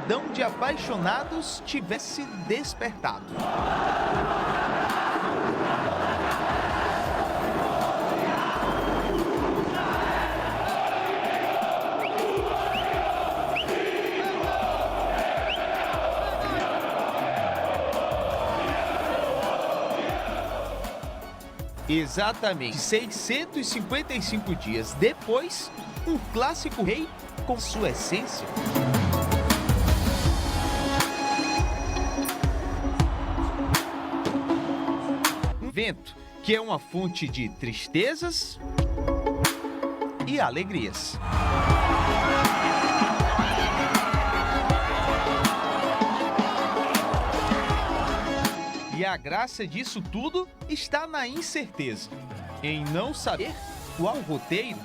multidão de apaixonados tivesse despertado. Exatamente 655 dias depois, um clássico rei com sua essência. Um evento que é uma fonte de tristezas e alegrias. E a graça disso tudo está na incerteza, em não saber qual roteiro.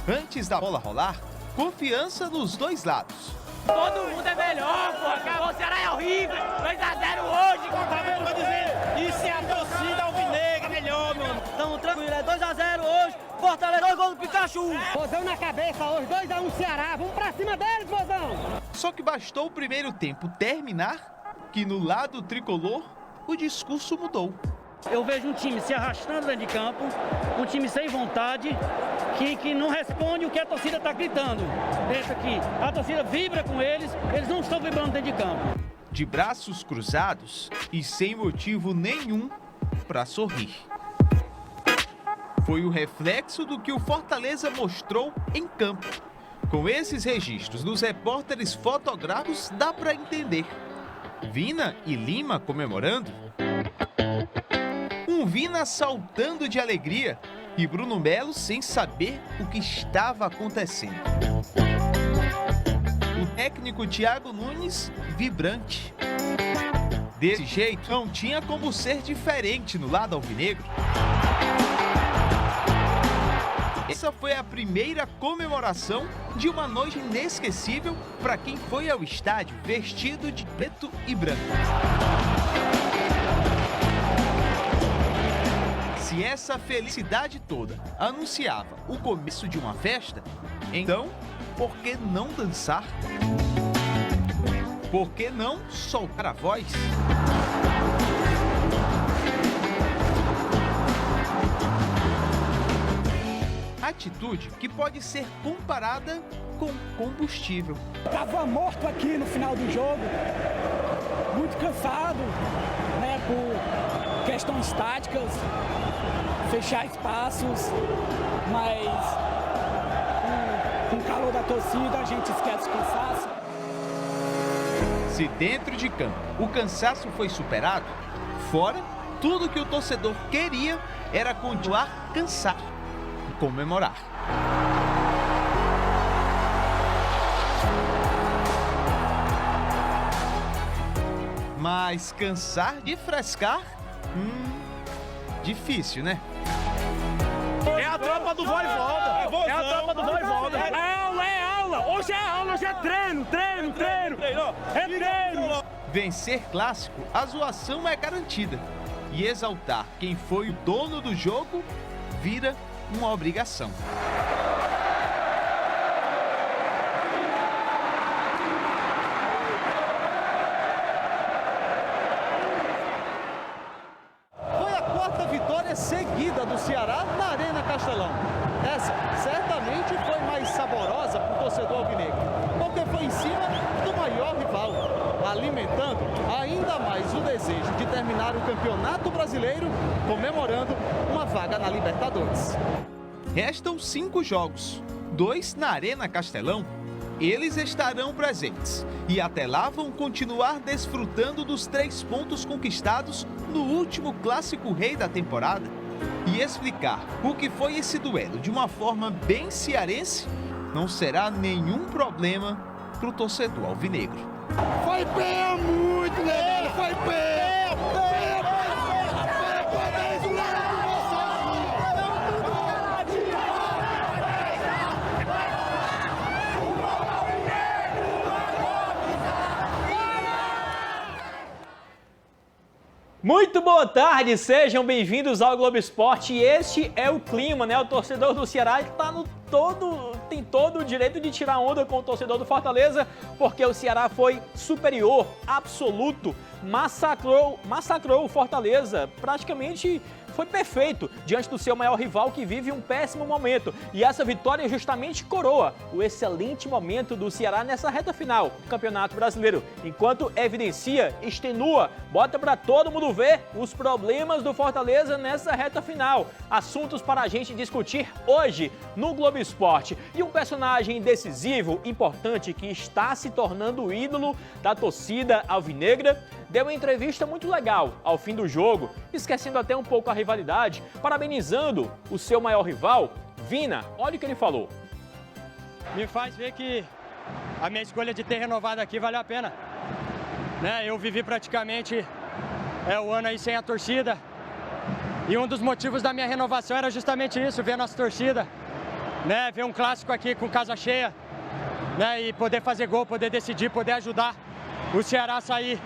Antes da bola rolar, confiança nos dois lados. Todo mundo é melhor, pô. Acabou, o Ceará é horrível. 2-0 hoje. Tá vendo o que eu dizer? Isso é a torcida alvinegra, melhor, meu irmão. Estamos tranquilos, é 2-0 hoje. Fortaleza, 2 gols do Pikachu. Mozão na cabeça hoje, 2-1 Ceará. Vamos pra cima deles, Mozão. Só que bastou o primeiro tempo terminar, que no lado tricolor, o discurso mudou. Eu vejo um time se arrastando dentro de campo, um time sem vontade, que não responde o que a torcida está gritando. Pensa que a torcida vibra com eles não estão vibrando dentro de campo. De braços cruzados e sem motivo nenhum para sorrir. Foi o reflexo do que o Fortaleza mostrou em campo. Com esses registros dos repórteres fotográficos, dá para entender. Vina e Lima comemorando. Um Vina saltando de alegria e Bruno Melo sem saber o que estava acontecendo. O técnico Thiago Nunes vibrante. Desse jeito, não tinha como ser diferente no lado alvinegro. Essa foi a primeira comemoração de uma noite inesquecível para quem foi ao estádio vestido de preto e branco. Se essa felicidade toda anunciava o começo de uma festa, então, por que não dançar? Por que não soltar a voz? Atitude que pode ser comparada com combustível. Tava morto aqui no final do jogo, muito cansado, né, por questões táticas, fechar espaços, mas com o calor da torcida a gente esquece o cansaço. Se dentro de campo o cansaço foi superado, fora, tudo que o torcedor queria era continuar cansado e comemorar. Mas cansar de frescar? Difícil, né? É a tropa do vai e volta. É a tropa do vai e volta. É aula, hoje é aula, hoje é treino. É treino. Vencer clássico, a zoação é garantida. E exaltar quem foi o dono do jogo vira uma obrigação. Foi a quarta vitória seguida do Ceará na Arena Castelão. Essa certamente foi mais saborosa para o torcedor alvinegro, porque foi em cima do maior rival, alimentando ainda mais o desejo de terminar o Campeonato Brasileiro, comemorando uma vaga na Libertadores. Restam 5 jogos, 2 na Arena Castelão. Eles estarão presentes e até lá vão continuar desfrutando dos 3 pontos conquistados no último clássico rei da temporada. E explicar o que foi esse duelo de uma forma bem cearense não será nenhum problema para o torcedor alvinegro. Foi bem muito, né? Foi bem. Muito boa tarde, sejam bem-vindos ao Globo Esporte. E este é o clima, né? O torcedor do Ceará está tem todo o direito de tirar onda com o torcedor do Fortaleza, porque o Ceará foi superior, absoluto, massacrou o Fortaleza, praticamente foi perfeito diante do seu maior rival que vive um péssimo momento. E essa vitória justamente coroa o excelente momento do Ceará nessa reta final do Campeonato Brasileiro, enquanto evidencia, extenua, bota para todo mundo ver os problemas do Fortaleza nessa reta final. Assuntos para a gente discutir hoje no Globo Esporte. E um personagem decisivo, importante, que está se tornando ídolo da torcida alvinegra, deu uma entrevista muito legal ao fim do jogo, esquecendo até um pouco a rivalidade, parabenizando o seu maior rival, Vina. Olha o que ele falou. Me faz ver que a minha escolha de ter renovado aqui vale a pena. Né? Eu vivi praticamente o ano aí sem a torcida, e um dos motivos da minha renovação era justamente isso, ver a nossa torcida, né? Ver um clássico aqui com casa cheia, né? E poder fazer gol, poder decidir, poder ajudar o Ceará a sair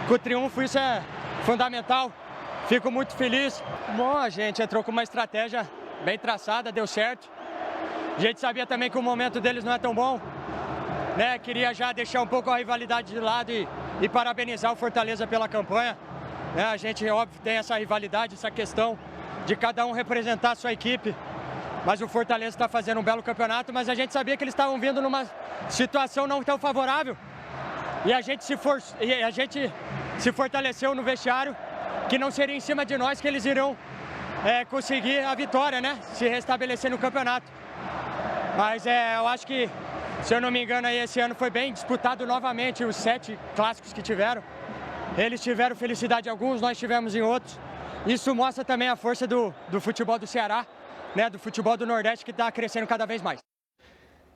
com o triunfo, isso é fundamental. Fico muito feliz. Bom, a gente entrou com uma estratégia bem traçada, deu certo. A gente sabia também que o momento deles não é tão bom, né? Queria já deixar um pouco a rivalidade de lado e parabenizar o Fortaleza pela campanha. Né? A gente, óbvio, tem essa rivalidade, essa questão de cada um representar a sua equipe. Mas o Fortaleza está fazendo um belo campeonato, mas a gente sabia que eles estavam vindo numa situação não tão favorável. E a gente se fortaleceu no vestiário, que não seria em cima de nós que eles irão conseguir a vitória, né? Se restabelecer no campeonato. Mas eu acho que, se eu não me engano, aí esse ano foi bem disputado novamente, os 7 clássicos que tiveram. Eles tiveram felicidade em alguns, nós tivemos em outros. Isso mostra também a força do futebol do Ceará, né? Do futebol do Nordeste, que está crescendo cada vez mais.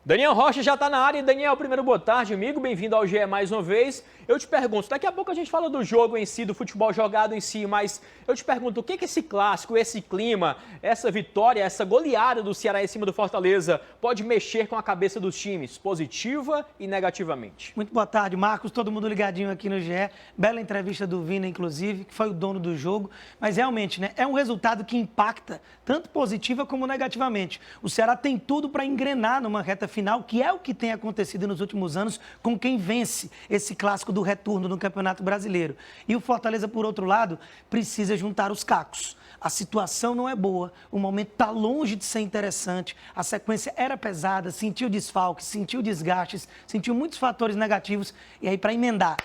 Daniel Rocha já está na área. Daniel, primeiro boa tarde, amigo. Bem-vindo ao GE mais uma vez. Eu te pergunto, daqui a pouco a gente fala do jogo em si, do futebol jogado em si, mas eu te pergunto, o que esse clássico, esse clima, essa vitória, essa goleada do Ceará em cima do Fortaleza pode mexer com a cabeça dos times, positiva e negativamente? Muito boa tarde, Marcos. Todo mundo ligadinho aqui no GE. Bela entrevista do Vina, inclusive, que foi o dono do jogo. Mas realmente, né, é um resultado que impacta tanto positiva como negativamente. O Ceará tem tudo para engrenar numa reta final, que é o que tem acontecido nos últimos anos com quem vence esse clássico do retorno no Campeonato Brasileiro. E o Fortaleza, por outro lado, precisa juntar os cacos. A situação não é boa, o momento está longe de ser interessante, a sequência era pesada, sentiu desfalques, sentiu desgastes, sentiu muitos fatores negativos. E aí, para emendar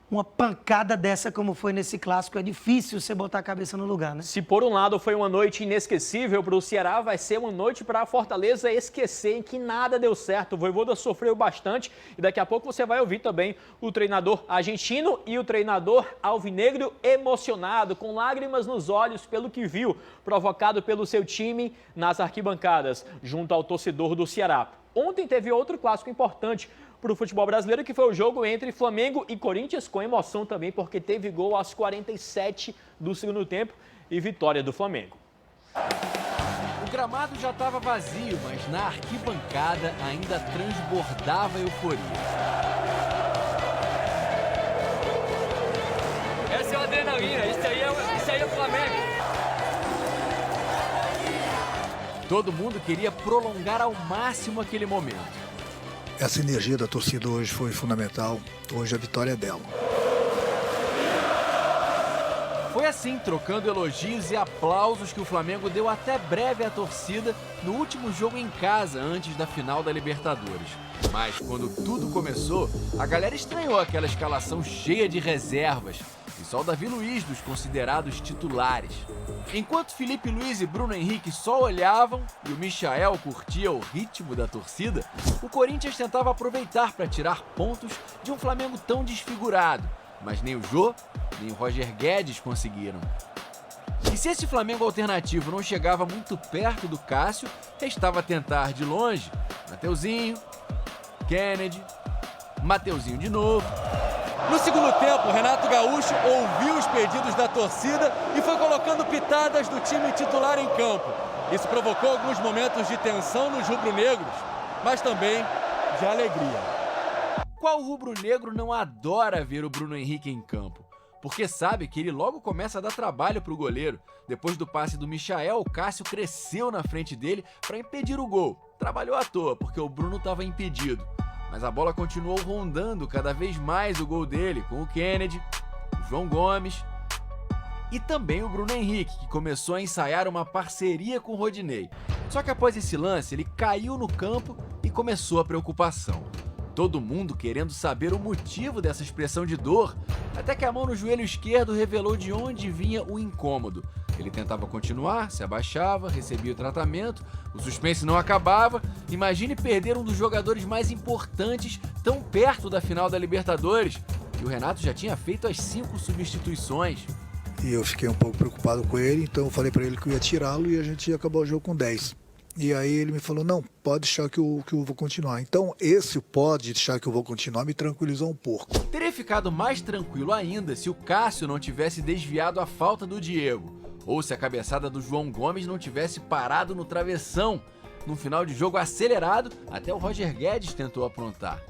uma pancada dessa como foi nesse clássico, é difícil você botar a cabeça no lugar, né? Se por um lado foi uma noite inesquecível para o Ceará, vai ser uma noite para a Fortaleza esquecer em que nada deu certo. O Vojvoda sofreu bastante e daqui a pouco você vai ouvir também o treinador argentino e o treinador alvinegro emocionado, com lágrimas nos olhos pelo que viu, provocado pelo seu time nas arquibancadas, junto ao torcedor do Ceará. Ontem teve outro clássico importante para o futebol brasileiro, que foi o jogo entre Flamengo e Corinthians, com emoção também, porque teve gol aos 47 do segundo tempo e vitória do Flamengo. O gramado já estava vazio, mas na arquibancada ainda transbordava euforia. Essa é a adrenalina, isso aí é o Flamengo. Todo mundo queria prolongar ao máximo aquele momento. Essa energia da torcida hoje foi fundamental. Hoje a vitória é dela. Foi assim, trocando elogios e aplausos, que o Flamengo deu até breve à torcida no último jogo em casa, antes da final da Libertadores. Mas quando tudo começou, a galera estranhou aquela escalação cheia de reservas. E só o Davi Luiz dos considerados titulares. Enquanto Felipe Luiz e Bruno Henrique só olhavam e o Michael curtia o ritmo da torcida, o Corinthians tentava aproveitar para tirar pontos de um Flamengo tão desfigurado. Mas nem o Jô, nem o Roger Guedes conseguiram. E se esse Flamengo alternativo não chegava muito perto do Cássio, restava tentar de longe Mateuzinho, Kennedy, Mateuzinho de novo. No segundo tempo, Renato Gaúcho ouviu os pedidos da torcida e foi colocando pitadas do time titular em campo. Isso provocou alguns momentos de tensão nos rubro-negros, mas também de alegria. Qual rubro-negro não adora ver o Bruno Henrique em campo? Porque sabe que ele logo começa a dar trabalho para o goleiro. Depois do passe do Michael, o Cássio cresceu na frente dele para impedir o gol. trabalhou à toa, porque o Bruno estava impedido. Mas a bola continuou rondando cada vez mais o gol dele, com o Kennedy, o João Gomes e também o Bruno Henrique, que começou a ensaiar uma parceria com o Rodinei. Só que após esse lance, ele caiu no campo e começou a preocupação. Todo mundo querendo saber o motivo dessa expressão de dor, até que a mão no joelho esquerdo revelou de onde vinha o incômodo. Ele tentava continuar, se abaixava, recebia o tratamento, o suspense não acabava. Imagine perder um dos jogadores mais importantes tão perto da final da Libertadores. E o Renato já tinha feito as 5 substituições. E eu fiquei um pouco preocupado com ele, então eu falei para ele que eu ia tirá-lo e a gente ia acabar o jogo com 10. E aí ele me falou, não, pode deixar que eu vou continuar. Então esse pode deixar que eu vou continuar me tranquilizou um pouco. Teria ficado mais tranquilo ainda se o Cássio não tivesse desviado a falta do Diego, ou se a cabeçada do João Gomes não tivesse parado no travessão. Num final de jogo acelerado, até o Roger Guedes tentou aprontar.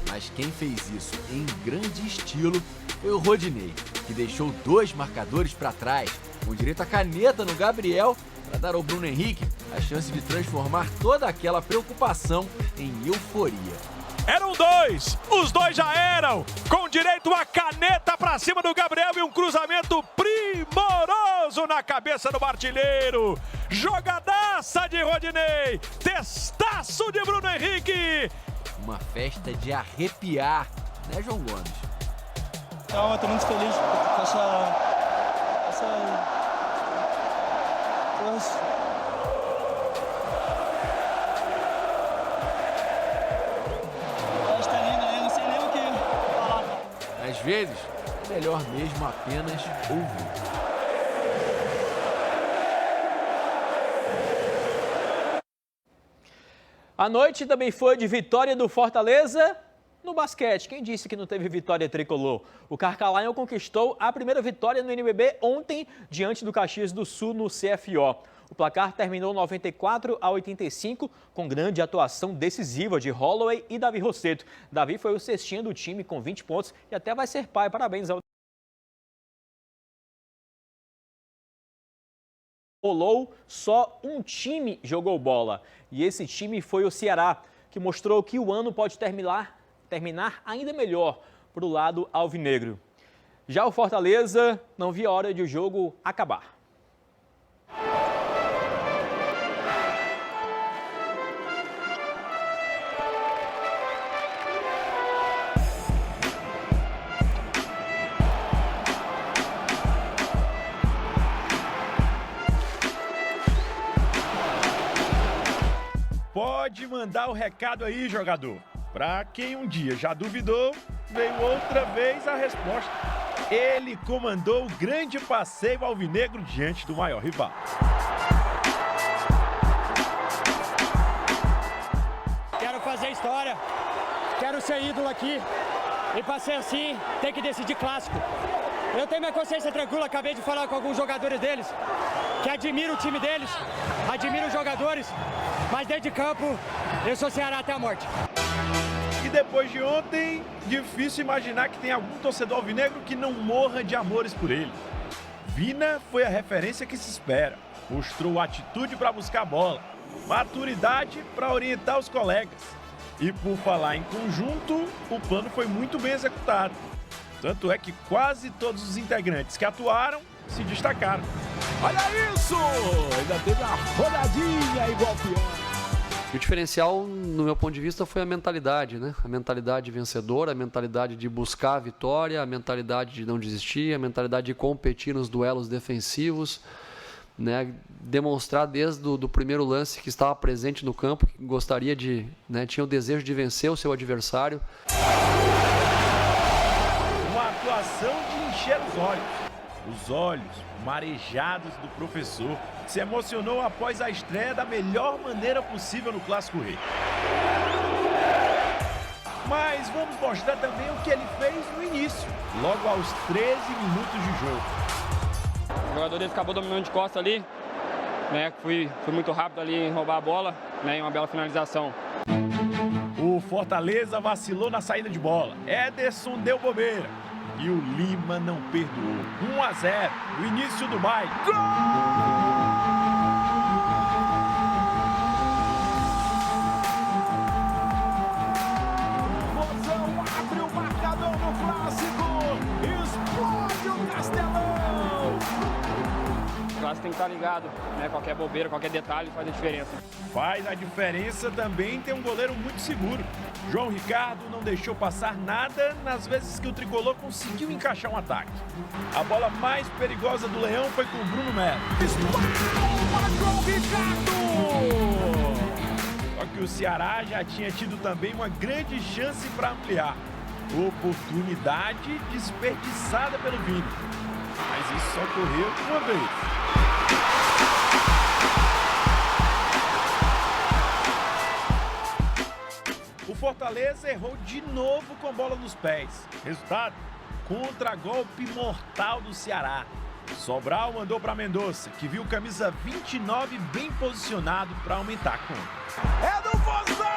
Mas quem fez isso em grande estilo foi o Rodinei, que deixou 2 marcadores para trás, com direito à caneta no Gabriel, para dar ao Bruno Henrique a chance de transformar toda aquela preocupação em euforia. Eram 2, os 2 já eram, com direito à caneta para cima do Gabriel e um cruzamento primoroso na cabeça do artilheiro. Jogadaça de Rodinei, testaço de Bruno Henrique. Uma festa de arrepiar, né, João Gomes? Eu estou muito feliz com essa Às vezes, é melhor mesmo apenas ouvir. A noite também foi de vitória do Fortaleza no basquete. Quem disse que não teve vitória tricolor? O Carcalaio conquistou a primeira vitória no NBB ontem diante do Caxias do Sul no CFO. O placar terminou 94-85, com grande atuação decisiva de Holloway e Davi Rosseto. Davi foi o cestinha do time com 20 pontos e até vai ser pai. Parabéns ao... Rolou, só um time jogou bola. E esse time foi o Ceará, que mostrou que o ano pode terminar ainda melhor para o lado alvinegro. Já o Fortaleza não via a hora de o jogo acabar. Pode mandar o recado aí, jogador. Pra quem um dia já duvidou, veio outra vez a resposta. Ele comandou o grande passeio alvinegro diante do maior rival. Quero fazer história, quero ser ídolo aqui. E pra ser assim, tem que decidir clássico. Eu tenho minha consciência tranquila, acabei de falar com alguns jogadores deles, que admiro o time deles, admiro os jogadores, mas dentro de campo, eu sou Ceará até a morte. E depois de ontem, difícil imaginar que tem algum torcedor alvinegro que não morra de amores por ele. Vina foi a referência que se espera, mostrou atitude para buscar a bola, maturidade para orientar os colegas. E por falar em conjunto, o plano foi muito bem executado. Tanto é que quase todos os integrantes que atuaram se destacaram. Olha isso! Ainda teve uma rodadinha igual pior. E o diferencial, no meu ponto de vista, foi a mentalidade, né? A mentalidade vencedora, a mentalidade de buscar a vitória, a mentalidade de não desistir, a mentalidade de competir nos duelos defensivos, né? Demonstrar desde o primeiro lance que estava presente no campo, que gostaria de, né? Tinha o desejo de vencer o seu adversário. Uma atuação de encher os olhos marejados do professor, que se emocionou após a estreia da melhor maneira possível no Clássico Rei. Mas vamos mostrar também o que ele fez no início, logo aos 13 minutos de jogo. O jogador dele acabou dominando de costa ali, né? Fui muito rápido ali em roubar a bola, né? E uma bela finalização. O Fortaleza vacilou na saída de bola. Ederson deu bobeira. E o Lima não perdoou. 1-0 no início do baile. Gol! clássico tem que estar ligado, né? Qualquer bobeira, qualquer detalhe faz a diferença. Faz a diferença também ter um goleiro muito seguro. João Ricardo não deixou passar nada nas vezes que o tricolor conseguiu encaixar um ataque. A bola mais perigosa do Leão foi com o Bruno Melo. João Ricardo! Só que o Ceará já tinha tido também uma grande chance para ampliar. Oportunidade desperdiçada pelo Vini. Mas isso só ocorreu uma vez. O Fortaleza errou de novo com bola nos pés. Resultado: contragolpe mortal do Ceará. Sobral mandou para Mendonça, que viu camisa 29 bem posicionado para aumentar a conta. É do Vozão!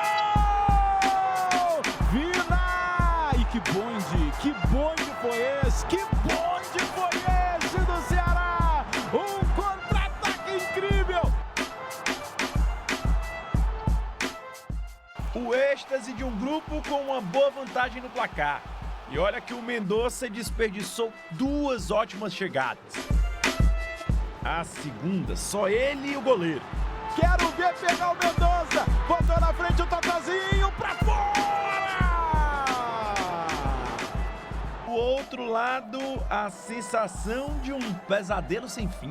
Vina! E que bonde foi esse? Que bonde foi esse do Ceará? Um contra-ataque incrível! O êxtase de um grupo com uma boa vantagem no placar. E olha que o Mendonça desperdiçou 2 ótimas chegadas. A segunda, só ele e o goleiro. Quero ver pegar o Mendonça! Botou na frente o Totozinho pra fora! Do outro lado, a sensação de um pesadelo sem fim.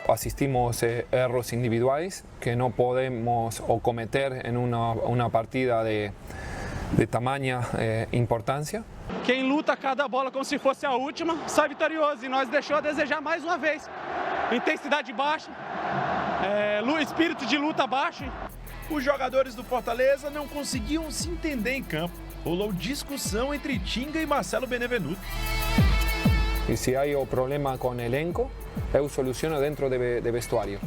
Asistimos erros individuais que no podemos cometer en una partida de tamanha importância. Quem luta cada bola como se fosse a última, sai vitorioso. E nós deixou a desejar mais uma vez. Intensidade baixa, espírito de luta baixo. Os jogadores do Fortaleza não conseguiam se entender em campo. Rolou discussão entre Tinga e Marcelo Benevenuto. E se há um problema com o elenco, eu soluciono dentro de vestuário.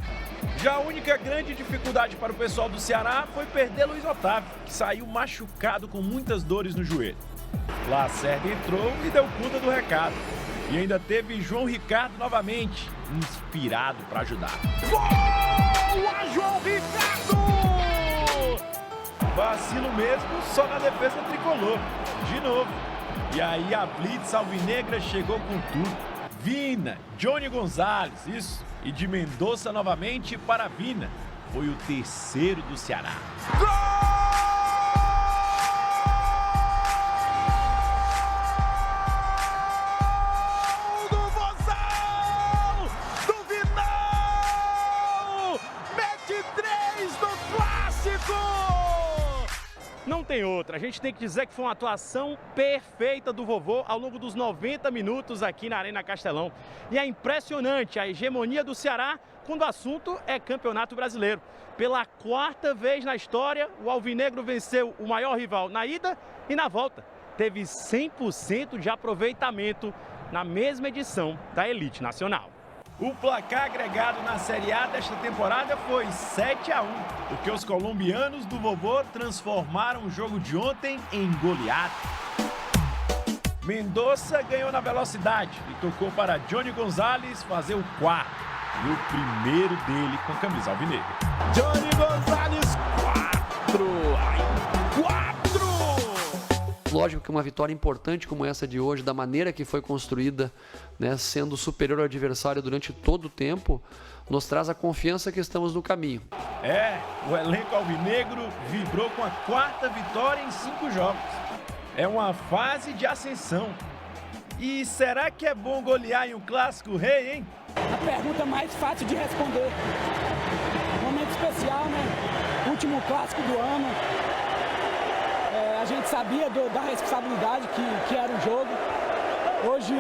Já a única grande dificuldade para o pessoal do Ceará foi perder Luiz Otávio, que saiu machucado com muitas dores no joelho. Lacerda entrou e deu conta do recado. E ainda teve João Ricardo novamente, inspirado para ajudar. Boa, João Ricardo! Vacilo mesmo só na defesa tricolor. De novo. E aí a blitz alvinegra chegou com tudo. Vina, Johnny Gonzalez, isso. E de Mendonça novamente para Vina. Foi o terceiro do Ceará. Não tem outra, a gente tem que dizer que foi uma atuação perfeita do vovô ao longo dos 90 minutos aqui na Arena Castelão. E é impressionante a hegemonia do Ceará quando o assunto é Campeonato Brasileiro. Pela 4ª vez na história, o alvinegro venceu o maior rival na ida e na volta. Teve 100% de aproveitamento na mesma edição da Elite Nacional. O placar agregado na Série A desta temporada foi 7-1, porque os colombianos do vovô transformaram o jogo de ontem em goleada. Mendonça ganhou na velocidade e tocou para Johnny Gonzalez fazer o 4º e o primeiro dele com a camisa alvinegra. Johnny Gonzalez, 4! Lógico que uma vitória importante como essa de hoje, da maneira que foi construída, né, sendo superior ao adversário durante todo o tempo, nos traz a confiança que estamos no caminho. O elenco alvinegro vibrou com a 4ª vitória em 5 jogos. É uma fase de ascensão. E será que é bom golear em um clássico rei, hein? A pergunta mais fácil de responder. Momento especial, né? Último clássico do ano. A gente sabia da responsabilidade que era o jogo. Hoje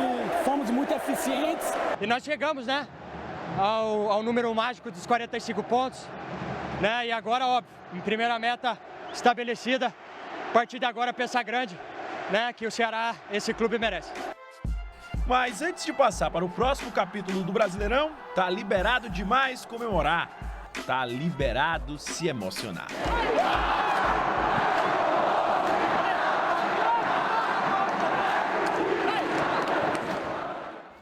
fomos muito eficientes. E nós chegamos, né, ao número mágico dos 45 pontos. Né? E agora, óbvio, em primeira meta estabelecida, a partir de agora pensar grande, né, que o Ceará, esse clube merece. Mas antes de passar para o próximo capítulo do Brasileirão, tá liberado demais comemorar. Tá liberado se emocionar.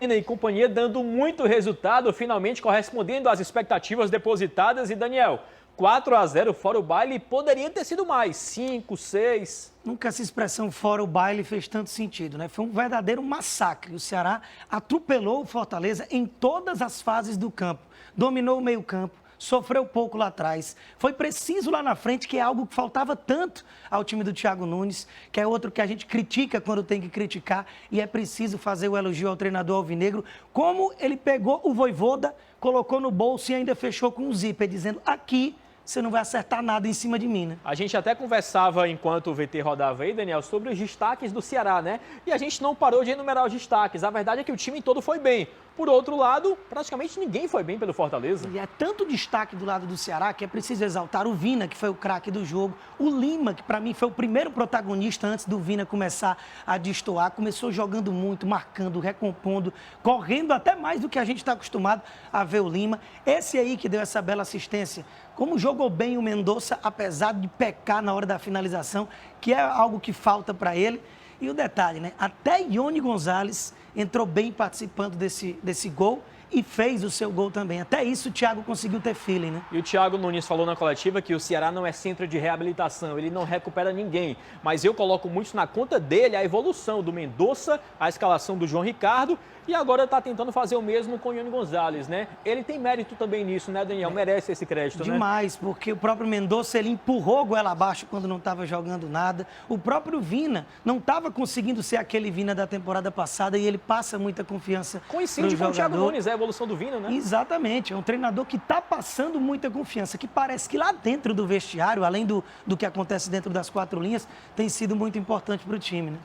E companhia dando muito resultado, finalmente correspondendo às expectativas depositadas. E Daniel, 4-0 fora o baile, poderia ter sido mais, 5, 6. Nunca essa expressão fora o baile fez tanto sentido, né? Foi um verdadeiro massacre. O Ceará atropelou o Fortaleza em todas as fases do campo. Dominou o meio-campo, sofreu pouco lá atrás. Foi preciso lá na frente, que é algo que faltava tanto ao time do Thiago Nunes, que é outro que a gente critica quando tem que criticar, e é preciso fazer o elogio ao treinador alvinegro, como ele pegou o Vojvoda, colocou no bolso e ainda fechou com um zíper, dizendo: aqui você não vai acertar nada em cima de mim, né? A gente até conversava enquanto o VT rodava aí, Daniel, sobre os destaques do Ceará, né? E a gente não parou de enumerar os destaques. A verdade é que o time todo foi bem. Por outro lado, praticamente ninguém foi bem pelo Fortaleza. E é tanto destaque do lado do Ceará que é preciso exaltar o Vina, que foi o craque do jogo. O Lima, que para mim foi o primeiro protagonista antes do Vina começar a destoar. Começou jogando muito, marcando, recompondo, correndo até mais do que a gente está acostumado a ver o Lima. Esse aí que deu essa bela assistência. Como jogou bem o Mendonça, apesar de pecar na hora da finalização, que é algo que falta para ele. E o detalhe, né? Até Ione Gonzalez entrou bem participando desse gol e fez o seu gol também. Até isso o Thiago conseguiu ter feeling, né? E o Thiago Nunes falou na coletiva que o Ceará não é centro de reabilitação, ele não recupera ninguém. Mas eu coloco muito na conta dele a evolução do Mendonça, a escalação do João Ricardo e agora está tentando fazer o mesmo com o Ione Gonzalez, né? Ele tem mérito também nisso, né, Daniel? Merece esse crédito, né? Demais, porque o próprio Mendonça, ele empurrou o goela abaixo quando não estava jogando nada. O próprio Vina não estava conseguindo ser aquele Vina da temporada passada e ele passa muita confiança. Coincide com o Thiago Nunes, a evolução do Vina, né? Exatamente, é um treinador que está passando muita confiança, que parece que lá dentro do vestiário, além do que acontece dentro das quatro linhas, tem sido muito importante para o time, né?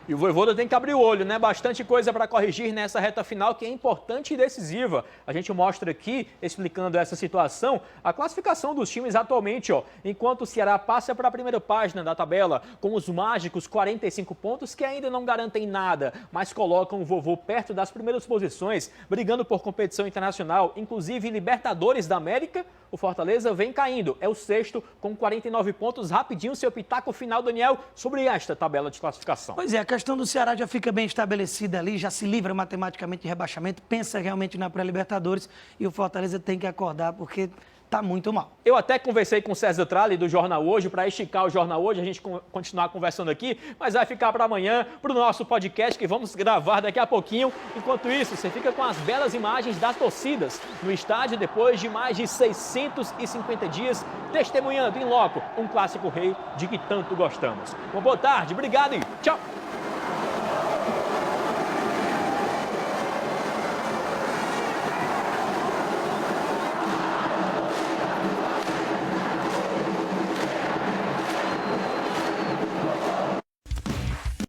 E o Vojvoda tem que abrir o olho, né? Bastante coisa para corrigir nessa reta final que é importante e decisiva. A gente mostra aqui, explicando essa situação, a classificação dos times atualmente, ó. Enquanto o Ceará passa para a primeira página da tabela com os mágicos 45 pontos que ainda não garantem nada, mas colocam o Vovô perto das primeiras posições, brigando por competição internacional, inclusive Libertadores da América. O Fortaleza vem caindo, é o sexto com 49 pontos. Rapidinho, seu pitaco final, Daniel, sobre esta tabela de classificação. Pois é, a questão do Ceará já fica bem estabelecida ali, já se livra matematicamente de rebaixamento, pensa realmente na pré-Libertadores e o Fortaleza tem que acordar porque está muito mal. Eu até conversei com o César Tralli do Jornal Hoje, para esticar o Jornal Hoje, a gente continuar conversando aqui, mas vai ficar para amanhã, para o nosso podcast que vamos gravar daqui a pouquinho. Enquanto isso, você fica com as belas imagens das torcidas no estádio depois de mais de 650 dias, testemunhando em loco um clássico rei de que tanto gostamos. Uma boa tarde, obrigado e tchau!